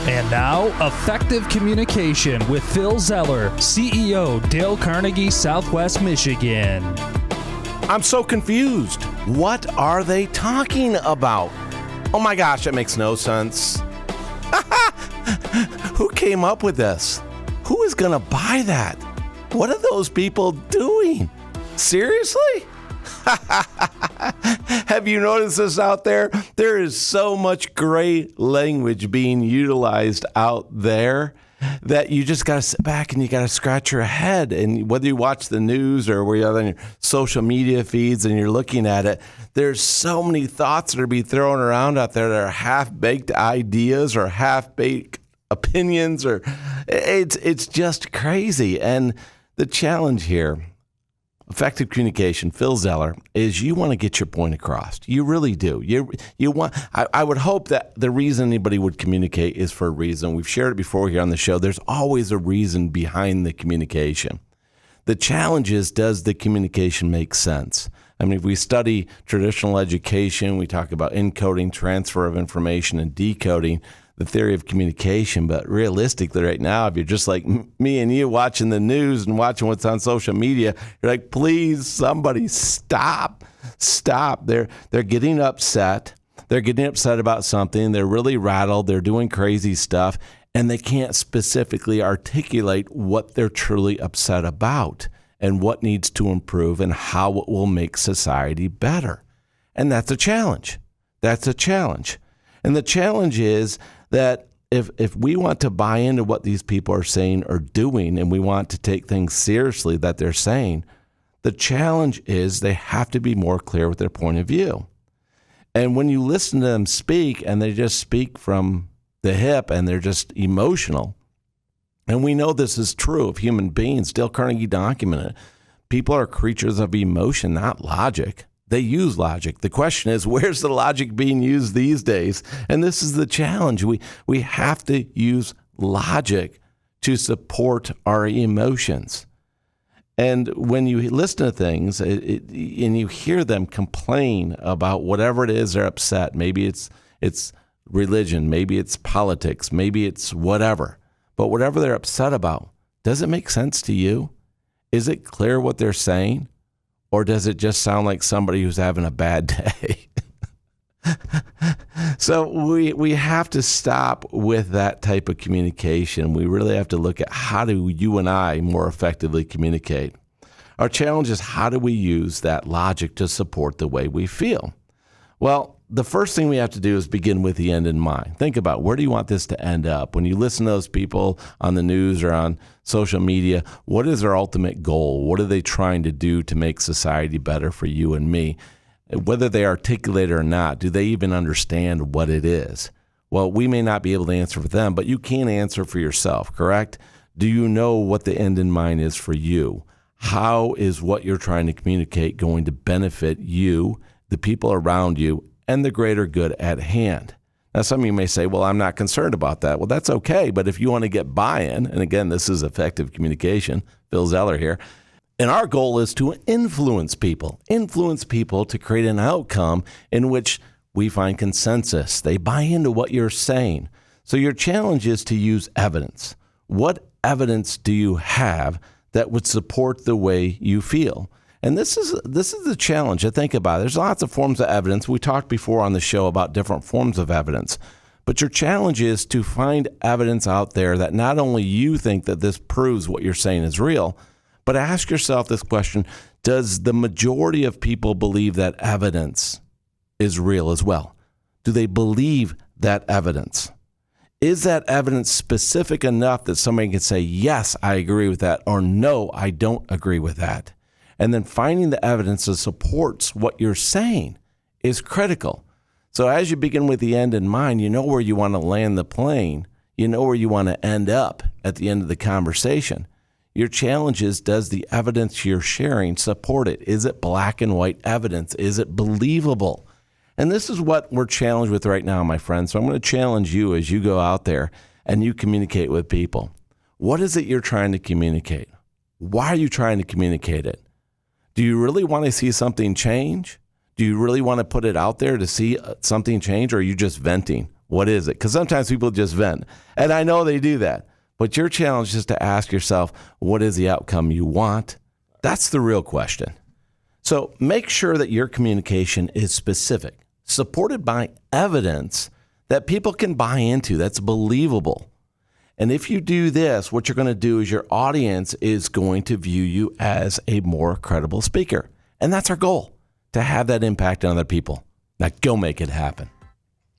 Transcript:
And now, Effective Communication with Phil Zeller, CEO, Dale Carnegie, Southwest Michigan. I'm so confused. What are they talking about? Oh my gosh, that makes no sense. Who came up with this? Who is going to buy that? What are those people doing? Seriously? Have you noticed this out there? There is so much gray language being utilized out there that you just got to sit back and you got to scratch your head. And whether you watch the news or where you're on your social media feeds and you're looking at it, there's so many thoughts that are being thrown around out there that are half-baked ideas or half-baked opinions, or it's just crazy. And the challenge here, effective communication, Phil Zeller, is you want to get your point across. You really do. You want. I would hope that the reason anybody would communicate is for a reason. We've shared it before here on the show. There's always a reason behind the communication. The challenge is, does the communication make sense? I mean, if we study traditional education, we talk about encoding, transfer of information, and decoding, the theory of communication. But realistically right now, if you're just like me and you watching the news and watching what's on social media, you're like, please, somebody stop. They're getting upset. They're getting upset about something. They're really rattled. They're doing crazy stuff, and they can't specifically articulate what they're truly upset about and what needs to improve and how it will make society better. And that's a challenge. And the challenge is that if we want to buy into what these people are saying or doing, and we want to take things seriously that they're saying, the challenge is they have to be more clear with their point of view. And when you listen to them speak and they just speak from the hip and they're just emotional, and we know this is true of human beings, Dale Carnegie documented, people are creatures of emotion, not logic. They use logic. The question is, where's the logic being used these days? And this is the challenge. We have to use logic to support our emotions. And when you listen to things and you hear them complain about whatever it is they're upset, maybe it's religion, maybe it's politics, maybe it's whatever. But whatever they're upset about, does it make sense to you? Is it clear what they're saying? Or does it just sound like somebody who's having a bad day? So we have to stop with that type of communication. We really have to look at how do you and I more effectively communicate. Our challenge is, how do we use that logic to support the way we feel? Well, the first thing we have to do is begin with the end in mind. Think about, where do you want this to end up? When you listen to those people on the news or on social media, what is their ultimate goal? What are they trying to do to make society better for you and me? Whether they articulate it or not, do they even understand what it is? Well, we may not be able to answer for them, but you can answer for yourself, correct? Do you know what the end in mind is for you? How is what you're trying to communicate going to benefit you, the people around you, and the greater good at hand? Now, some of you may say, well, I'm not concerned about that. Well, that's okay. But if you want to get buy-in, and again, this is effective communication, Phil Zeller here, and our goal is to influence people to create an outcome in which we find consensus. They buy into what you're saying. So your challenge is to use evidence. What evidence do you have that would support the way you feel? And this is the challenge to think about. There's lots of forms of evidence. We talked before on the show about different forms of evidence. But your challenge is to find evidence out there that not only you think that this proves what you're saying is real, but ask yourself this question: does the majority of people believe that evidence is real as well? Do they believe that evidence? Is that evidence specific enough that somebody can say, yes, I agree with that, or no, I don't agree with that? And then finding the evidence that supports what you're saying is critical. So as you begin with the end in mind, you know where you want to land the plane. You know where you want to end up at the end of the conversation. Your challenge is, does the evidence you're sharing support it? Is it black and white evidence? Is it believable? And this is what we're challenged with right now, my friends. So I'm going to challenge you as you go out there and you communicate with people. What is it you're trying to communicate? Why are you trying to communicate it? Do you really want to see something change? Do you really want to put it out there to see something change, or are you just venting? What is it? Because sometimes people just vent. And I know they do that. But your challenge is to ask yourself, what is the outcome you want? That's the real question. So make sure that your communication is specific, supported by evidence that people can buy into, that's believable. And if you do this, what you're going to do is your audience is going to view you as a more credible speaker. And that's our goal, to have that impact on other people. Now go make it happen.